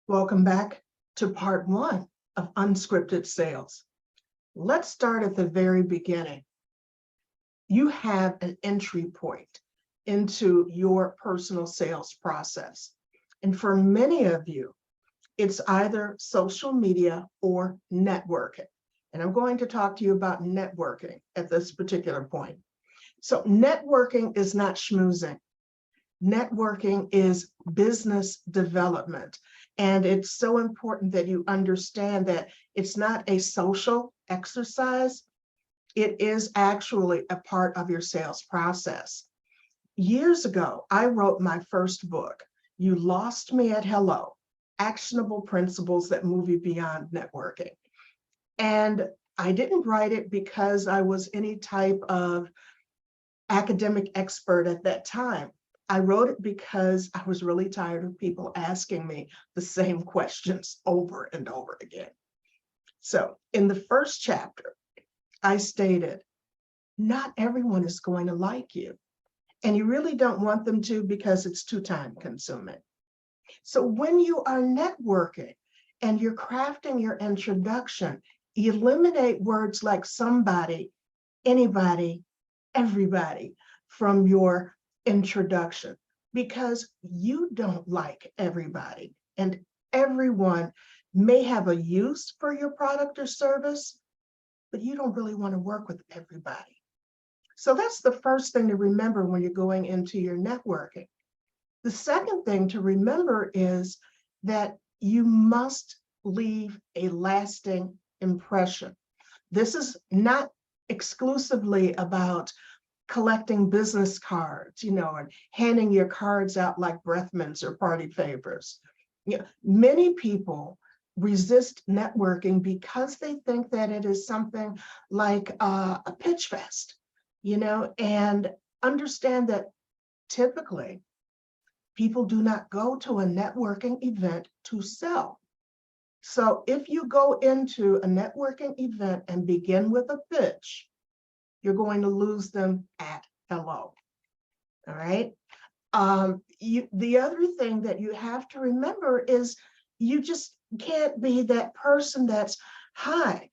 Welcome back to part one of Unscripted Sales. Let's start at the very beginning. You have an entry point into your personal sales process. And for many of you, it's either social media or networking. And I'm going to talk to you about networking at this particular point. So networking is not schmoozing. Networking is business development. And it's so important that you understand that it's not a social exercise. It is actually a part of your sales process. Years ago, I wrote my first book, You Lost Me at Hello, Actionable Principles That Move You Beyond Networking. And I didn't write it because I was any type of academic expert at that time. I wrote it because I was really tired of people asking me the same questions over and over again. So in the first chapter, I stated, not everyone is going to like you. And you really don't want them to because it's too time consuming. So when you are networking and you're crafting your introduction, eliminate words like somebody, anybody, everybody from your introduction, because you don't like everybody, and everyone may have a use for your product or service, but you don't really want to work with everybody. So that's the first thing to remember when you're going into your networking. The second thing to remember is that you must leave a lasting impression. This is not exclusively about collecting business cards, and handing your cards out like breath mints or party favors. Many people resist networking because they think that it is something like a pitch fest, and understand that typically people do not go to a networking event to sell. So if you go into a networking event and begin with a pitch, you're going to lose them at hello. All right. The other thing that you have to remember is you just can't be that person that's, hi,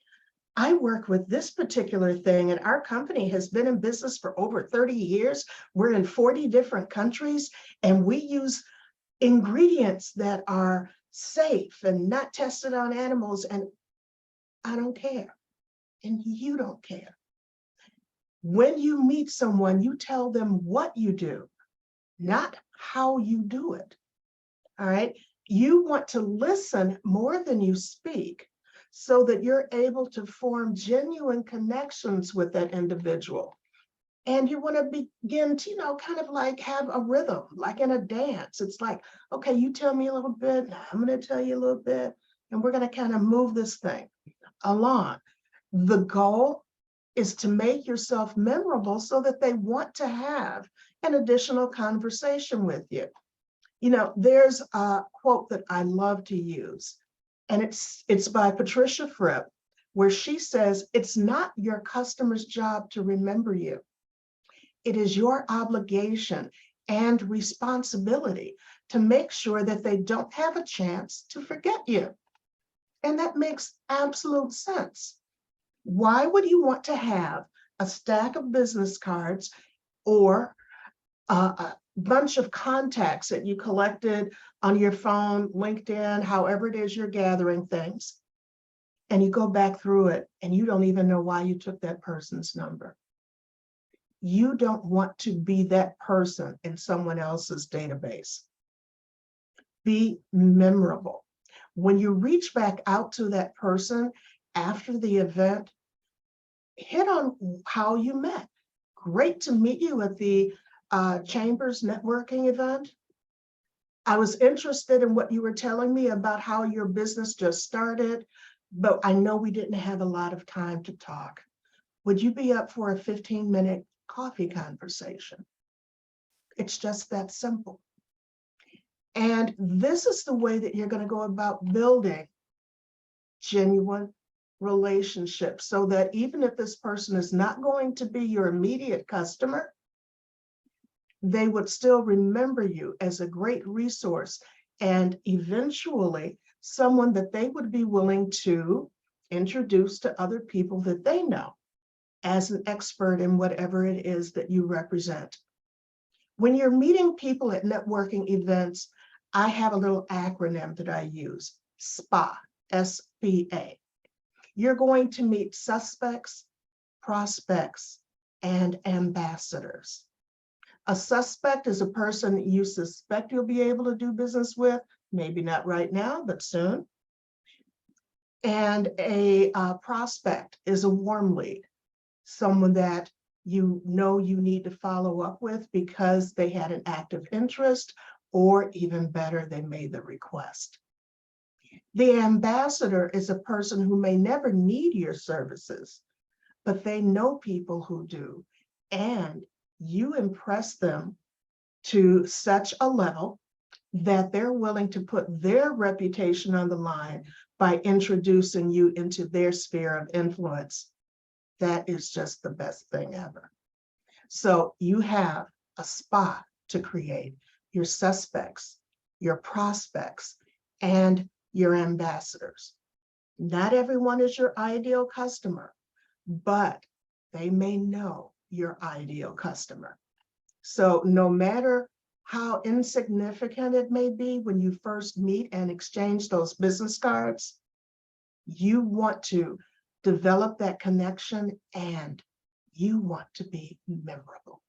I work with this particular thing and our company has been in business for over 30 years. We're in 40 different countries and we use ingredients that are safe and not tested on animals, and I don't care. And you don't care. When you meet someone, you tell them what you do, not how you do it. All right. You want to listen more than you speak so that you're able to form genuine connections with that individual. And you want to begin to, kind of like have a rhythm, like in a dance. It's like, okay, you tell me a little bit, now I'm going to tell you a little bit, and we're going to kind of move this thing along. The goal is to make yourself memorable so that they want to have an additional conversation with you. There's a quote that I love to use, and it's by Patricia Fripp, where she says, it's not your customer's job to remember you. It is your obligation and responsibility to make sure that they don't have a chance to forget you. And that makes absolute sense. Why would you want to have a stack of business cards or a bunch of contacts that you collected on your phone, LinkedIn, however it is you're gathering things, and you go back through it and you don't even know why you took that person's number? You don't want to be that person in someone else's database. Be memorable. When you reach back out to that person after the event, hit on how you met. Great to meet you at the Chambers networking event. I was interested in what you were telling me about how your business just started, but I know we didn't have a lot of time to talk. Would you be up for a 15-minute coffee conversation? It's just that simple. And this is the way that you're going to go about building genuine relationships, so that even if this person is not going to be your immediate customer, they would still remember you as a great resource and eventually someone that they would be willing to introduce to other people that they know as an expert in whatever it is that you represent. When you're meeting people at networking events, I have a little acronym that I use, SPA, S-P-A. You're going to meet suspects, prospects, and ambassadors. A suspect is a person you suspect you'll be able to do business with, maybe not right now, but soon. And a prospect is a warm lead, someone that you know you need to follow up with because they had an active interest, or even better, they made the request. The ambassador is a person who may never need your services, but they know people who do, and you impress them to such a level that they're willing to put their reputation on the line by introducing you into their sphere of influence. That is just the best thing ever. So you have a spot to create your suspects, your prospects, and your ambassadors. Not everyone is your ideal customer, but they may know your ideal customer. So no matter how insignificant it may be when you first meet and exchange those business cards, you want to develop that connection and you want to be memorable.